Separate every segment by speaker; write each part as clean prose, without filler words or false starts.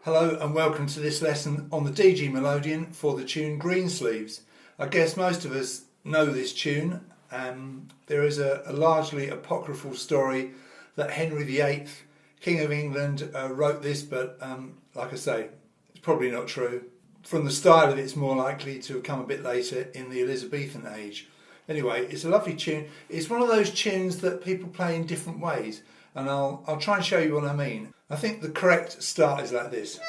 Speaker 1: Hello and welcome to this lesson on the DG Melodeon for the tune Greensleeves. I guess most of us know this tune. There is a largely apocryphal story that Henry VIII, King of England, wrote this, but like I say, it's probably not true. From the style of it, it's more likely to have come a bit later in the Elizabethan age. Anyway, it's a lovely tune. It's one of those tunes that people play in different ways, and I'll try and show you what I mean. I think the correct start is like this.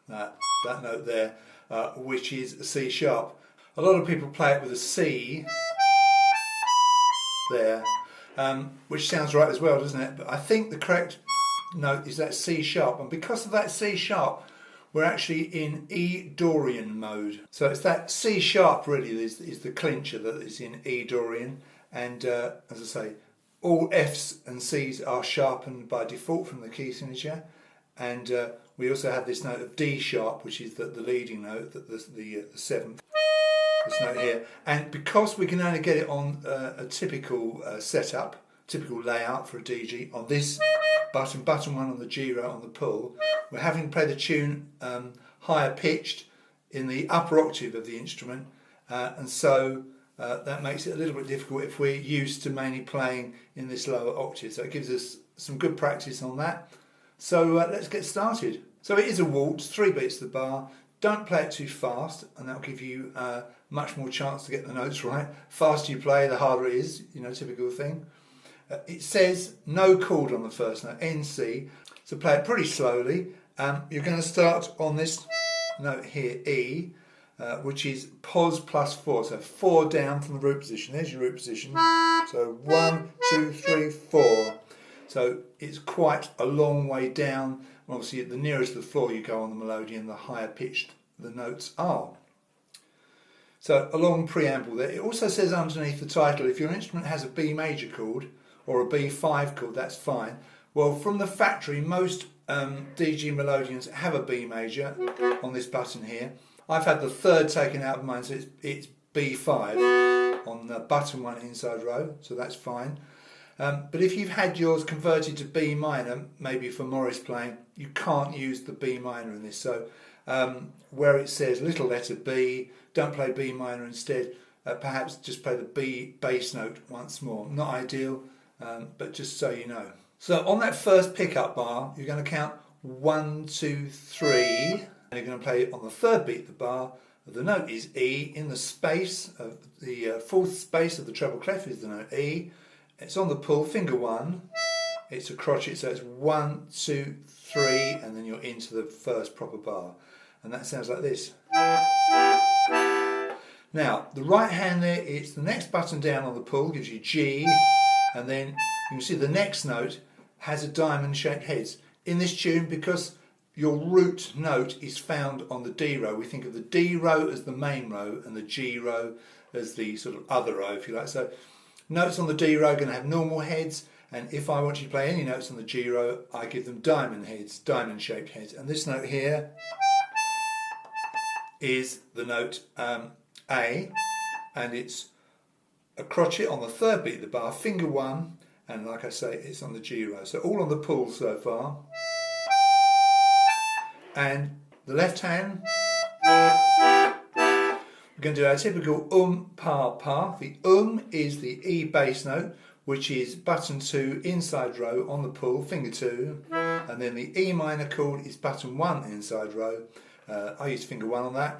Speaker 1: That note there, which is a C sharp. A lot of people play it with a C there, which sounds right as well, doesn't it? But I think the correct note is that C sharp, and because of that C sharp, we're actually in E Dorian mode. So it's that C sharp really is the clincher that is in E Dorian, and as I say, all F's and C's are sharpened by default from the key signature, and we also have this note of D sharp, which is the leading note, the seventh. This note here, and because we can only get it on a typical setup, typical layout for a DG on this button 1 on the G row on the pull, we're having to play the tune higher pitched in the upper octave of the instrument, and so that makes it a little bit difficult if we're used to mainly playing in this lower octave. So it gives us some good practice on that. So let's get started. So it is a waltz, 3 beats to the bar. Don't play it too fast, and that'll give you much more chance to get the notes right. Faster you play, the harder it is, typical thing. It says no chord on the first note, NC, so play it pretty slowly. You're going to start on this note here, E, which is pos plus 4, so 4 down from the root position. There's your root position. So 1, 2, 3, 4. So it's quite a long way down. Obviously, the nearest to the floor you go on the melodeon, the higher pitched the notes are. So a long preamble there. It also says underneath the title, if your instrument has a B major chord or a B5 chord, that's fine. Well, from the factory, most DG Melodeons have a B major on this button here. I've had the third taken out of mine, so it's B5 on the button 1 inside row, so that's fine. But if you've had yours converted to B minor, maybe for Morris playing, you can't use the B minor in this. So where it says little letter B, don't play B minor instead. Perhaps just play the B bass note once more. Not ideal, but just so you know. So on that first pickup bar, you're going to count 1, 2, 3, and you're going to play on the third beat of the bar. The note is E. In the space of the fourth space of the treble clef is the note E. It's on the pull, finger 1. It's a crotchet, so it's 1, 2, 3, and then you're into the first proper bar. And that sounds like this. Now, the right hand there, it's the next button down on the pull, gives you G, and then you can see the next note has a diamond-shaped heads. In this tune, because your root note is found on the D row, we think of the D row as the main row and the G row as the sort of other row, if you like. So notes on the D row are going to have normal heads, and if I want you to play any notes on the G row, I give them diamond heads, diamond-shaped heads. And this note here is the note A, and it's a crotchet on the third beat of the bar, finger 1, and like I say, it's on the G row. So all on the pull so far. And the left hand, we're going to do our typical pa pa. The is the E bass note, which is button 2 inside row on the pull, finger 2, and then the E minor chord is button 1 inside row. I use finger 1 on that,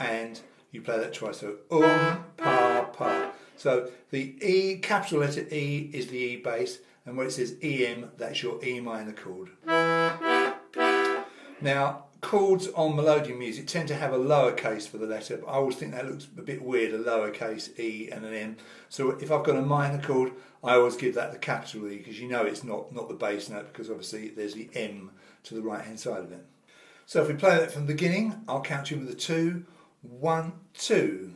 Speaker 1: and you play that twice. So pa pa. So the E, capital letter E, is the E bass, and where it says EM, that's your E minor chord. Now, chords on melodeon music tend to have a lowercase for the letter, but I always think that looks a bit weird, a lowercase E and an M. So if I've got a minor chord, I always give that the capital E, because you know it's not the bass note, because obviously there's the M to the right hand side of it. So if we play that from the beginning, I'll count you with a 2, 1, 2.